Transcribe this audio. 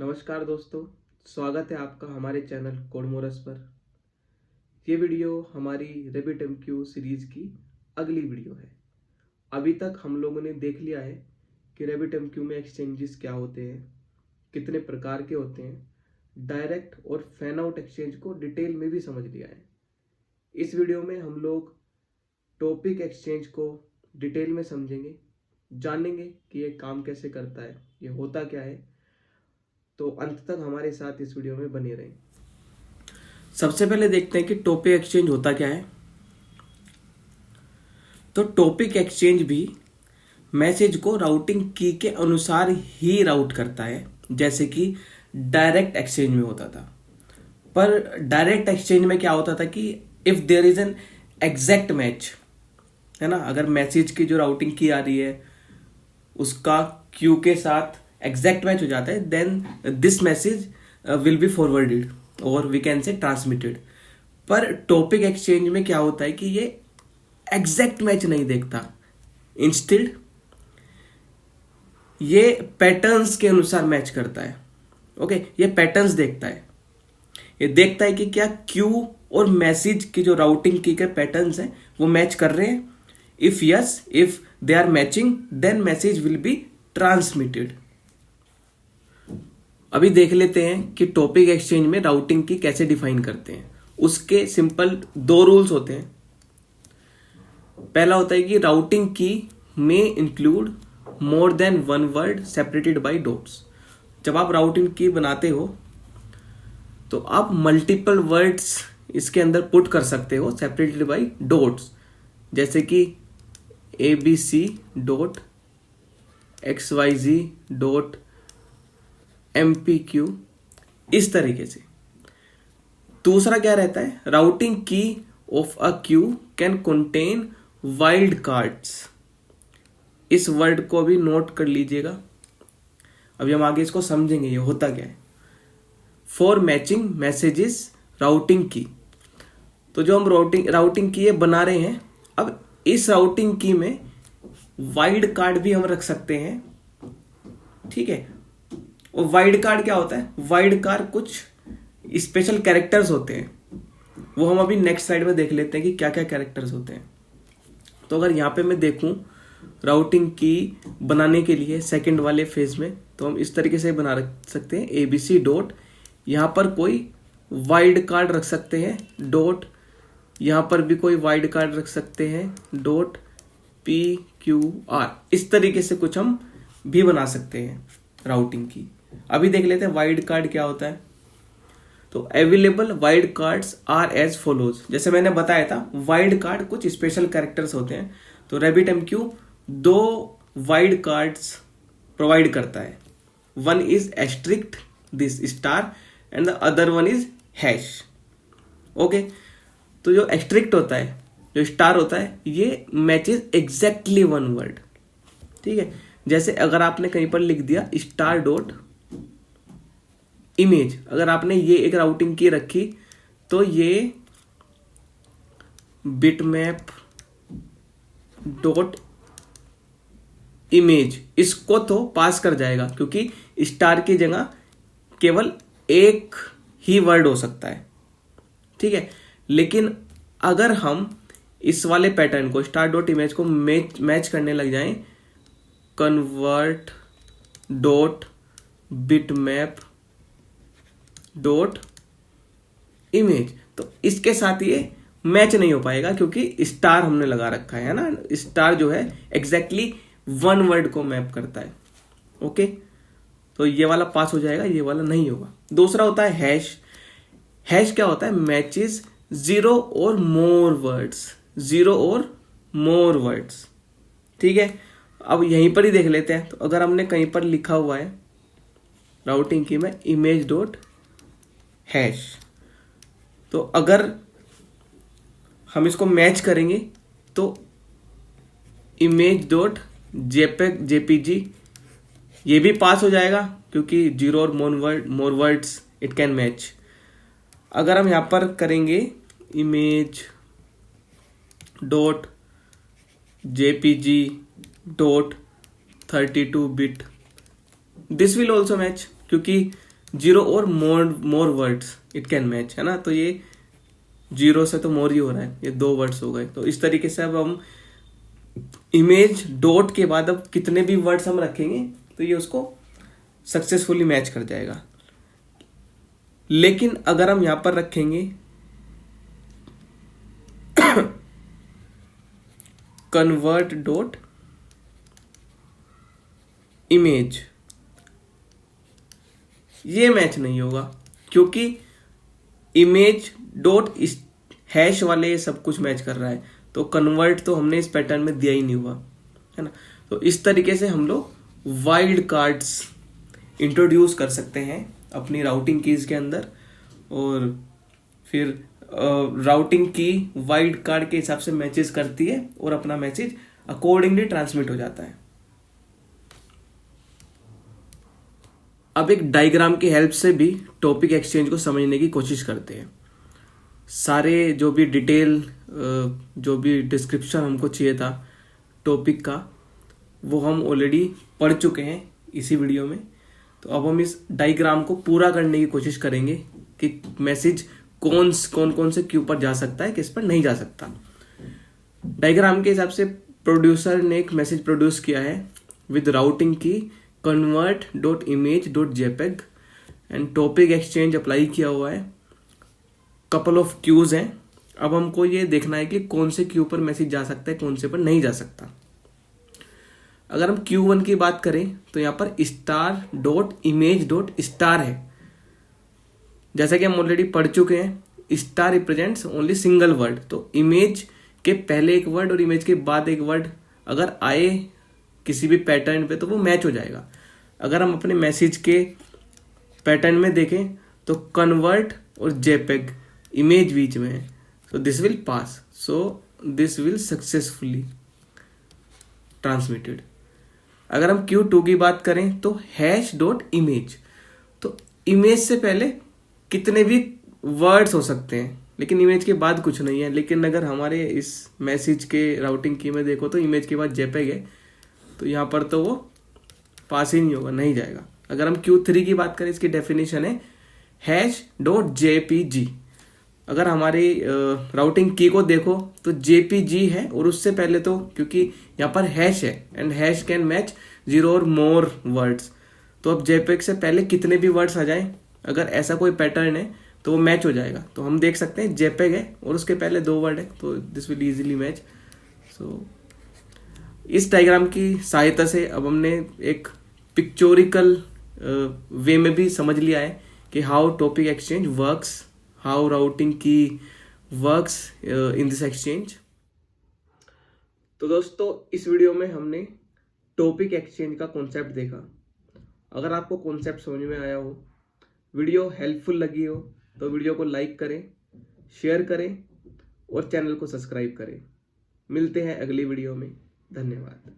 नमस्कार दोस्तों, स्वागत है आपका हमारे चैनल कोडमोरस पर। ये वीडियो हमारी रैबिट एमक्यू सीरीज की अगली वीडियो है। अभी तक हम लोगों ने देख लिया है कि रैबिट एमक्यू में एक्सचेंजेस क्या होते हैं, कितने प्रकार के होते हैं, डायरेक्ट और फैन आउट एक्सचेंज को डिटेल में भी समझ लिया है। इस वीडियो में हम लोग टॉपिक एक्सचेंज को डिटेल में समझेंगे, जानेंगे कि ये काम कैसे करता है, ये होता क्या है। तो अंत तक हमारे साथ इस वीडियो में बने रहें। सबसे पहले देखते हैं कि टॉपिक एक्सचेंज होता क्या है। तो टॉपिक एक्सचेंज भी मैसेज को राउटिंग की के अनुसार ही राउट करता है, जैसे कि डायरेक्ट एक्सचेंज में होता था। पर डायरेक्ट एक्सचेंज में क्या होता था कि if there is an exact match, है ना, अगर मैसेज की जो राउटिंग की आ रही है उसका क्यू के साथ एग्जैक्ट मैच हो जाता है, then this message will be forwarded और वी कैन से ट्रांसमिटेड। पर टॉपिक एक्सचेंज में क्या होता है कि ये एग्जैक्ट मैच नहीं देखता, इंस्टेड ये पैटर्न्स के अनुसार मैच करता है। ओके, ये पैटर्न्स देखता है, ये देखता है कि क्या क्यू और मैसेज की जो राउटिंग की के पैटर्न्स हैं वो मैच कर रहे हैं। If yes, if they are matching, then message will be transmitted. अभी देख लेते हैं कि टॉपिक एक्सचेंज में राउटिंग की कैसे डिफाइन करते हैं। उसके सिंपल दो रूल्स होते हैं। पहला होता है कि राउटिंग की में include more than one word separated by dots. जब आप राउटिंग की बनाते हो तो आप मल्टीपल वर्ड्स इसके अंदर पुट कर सकते हो सेपरेटेड बाय डॉट्स, जैसे कि ABC dot XYZ dot MPQ, इस तरीके से। दूसरा क्या रहता है, राउटिंग की of a Q can contain wild cards. इस वर्ड को भी नोट कर लीजिएगा, अभी हम आगे इसको समझेंगे ये होता क्या है। फॉर मैचिंग मैसेजेस राउटिंग की, तो जो हम राउटिंग की ये बना रहे हैं, अब इस राउटिंग की में वाइल्ड कार्ड भी हम रख सकते हैं, ठीक है। और वाइल्ड कार्ड क्या होता है, वाइल्ड कार्ड कुछ स्पेशल कैरेक्टर्स होते हैं, वो हम अभी नेक्स्ट स्लाइड में देख लेते हैं कि क्या क्या कैरेक्टर्स होते हैं। तो अगर यहाँ पे मैं देखूं राउटिंग की बनाने के लिए सेकंड वाले फेज में, तो हम इस तरीके से बना रख सकते हैं ABC डॉट, यहाँ पर कोई वाइल्ड कार्ड रख सकते हैं डॉट, यहाँ पर भी कोई वाइल्ड कार्ड रख सकते हैं डॉट PQR। इस तरीके से कुछ हम भी बना सकते हैं राउटिंग की। अभी देख लेते हैं वाइल्ड कार्ड क्या होता है। तो available wild cards are as follows. जैसे मैंने बताया था, वाइल्ड कार्ड कुछ स्पेशल कैरेक्टर्स होते हैं। तो रैबिट एमक्यू दो वाइल्ड कार्ड्स प्रोवाइड करता है। One is asterisk this star and the other one is hash. Okay, तो जो एस्ट्रिक्ट होता है, जो स्टार होता है, ये मैचेस एग्जैक्टली वन वर्ड, ठीक है। जैसे अगर आपने कहीं पर लिख दिया स्टार डॉट इमेज, अगर आपने ये एक राउटिंग की रखी तो ये बिटमैप डॉट इमेज इसको तो पास कर जाएगा, क्योंकि स्टार की जगह केवल एक ही वर्ड हो सकता है, ठीक है। लेकिन अगर हम इस वाले पैटर्न को स्टार डॉट इमेज को मैच करने लग जाएं, convert dot bitmap dot image, तो इसके साथ ये मैच नहीं हो पाएगा, क्योंकि स्टार हमने लगा रखा है ना। स्टार जो है एग्जैक्टली वन वर्ड को मैप करता है। ओके, तो ये वाला पास हो जाएगा, ये वाला नहीं होगा। दूसरा होता है हैश। हैश क्या होता है, मैचेस जीरो और मोर वर्ड्स, जीरो और मोर वर्ड्स, ठीक है। अब यहीं पर ही देख लेते हैं। तो अगर हमने कहीं पर लिखा हुआ है राउटिंग की में इमेज डॉट हैश, तो अगर हम इसको मैच करेंगे तो इमेज डॉट JPG ये भी पास हो जाएगा, क्योंकि जीरो और more words it can match. अगर हम यहां पर करेंगे image dot JPG dot 32 bit, this will also match, क्योंकि जीरो और more words it can match, है ना। तो ये जीरो से तो मोर ही हो रहा है, ये 2 वर्ड्स हो गए। तो इस तरीके से अब हम इमेज डॉट के बाद अब कितने भी वर्ड्स हम रखेंगे तो ये उसको सक्सेसफुली मैच कर जाएगा। लेकिन अगर हम यहां पर रखेंगे कन्वर्ट डॉट इमेज, ये मैच नहीं होगा, क्योंकि इमेज डॉट हैश वाले ये सब कुछ मैच कर रहा है, तो कन्वर्ट तो हमने इस पैटर्न में दिया ही नहीं हुआ, है ना। तो इस तरीके से हम लोग वाइल्ड कार्ड्स इंट्रोड्यूस कर सकते हैं अपनी राउटिंग कीज के अंदर, और फिर राउटिंग की वाइल्ड कार्ड के हिसाब से मैचेस करती है और अपना मैसेज अकॉर्डिंगली ट्रांसमिट हो जाता है। अब एक डायग्राम की हेल्प से भी टॉपिक एक्सचेंज को समझने की कोशिश करते हैं। सारे जो भी डिटेल जो भी डिस्क्रिप्शन हमको चाहिए था टॉपिक का, वो हम ऑलरेडी पढ़ चुके हैं इसी वीडियो में। तो अब हम इस डायग्राम को पूरा करने की कोशिश करेंगे कि मैसेज कौन कौन से क्यू पर जा सकता है, किस पर नहीं जा सकता। डायग्राम के हिसाब से प्रोड्यूसर ने एक मैसेज प्रोड्यूस किया है विद राउटिंग की convert.image.jpg and topic exchange apply किया हुआ है। कपल ऑफ क्यूज हैं। अब हमको ये देखना है कि कौन से क्यू पर मैसेज जा सकता है, कौन से पर नहीं जा सकता। अगर हम Q1 की बात करें तो यहाँ पर star.image.star है। जैसा कि हम ऑलरेडी पढ़ चुके हैं, star represents only single word. तो इमेज के पहले एक वर्ड और इमेज के बाद एक वर्ड अगर आए किसी भी पैटर्न पे तो वो मैच हो जाएगा। अगर हम अपने मैसेज के पैटर्न में देखें तो कन्वर्ट और जेपेग इमेज बीच में है, so this will pass, so this will successfully transmitted. अगर हम Q2 की बात करें तो हैश.image, तो इमेज से पहले कितने भी वर्ड्स हो सकते हैं लेकिन इमेज के बाद कुछ नहीं है। लेकिन अगर हमारे इस मैसेज के राउटिंग की में देखो तो इमेज के बाद जेपेग है, तो यहाँ पर तो वो पास ही नहीं होगा, नहीं जाएगा। अगर हम Q3 की बात करें, इसकी डेफिनेशन है हैश.jpg। अगर हमारी राउटिंग की को देखो तो JPG है, और उससे पहले तो क्योंकि यहाँ पर हैश है एंड हैश कैन मैच 0 और मोर वर्ड्स, तो अब JPEG से पहले कितने भी वर्ड्स आ जाएं, अगर ऐसा कोई पैटर्न है तो वो मैच हो जाएगा। तो हम देख सकते हैं JPEG है और उसके पहले 2 वर्ड है, तो दिस विल इजीली मैच। सो इस डायग्राम की सहायता से अब हमने एक पिक्चोरिकल वे में भी समझ लिया है कि how topic exchange works, how routing की वर्क्स इन दिस एक्सचेंज। तो दोस्तों, इस वीडियो में हमने टॉपिक एक्सचेंज का कॉन्सेप्ट देखा। अगर आपको कॉन्सेप्ट समझ में आया हो, वीडियो हेल्पफुल लगी हो, तो वीडियो को लाइक करें, शेयर करें और चैनल को सब्सक्राइब करें। मिलते हैं अगली वीडियो में। धन्यवाद।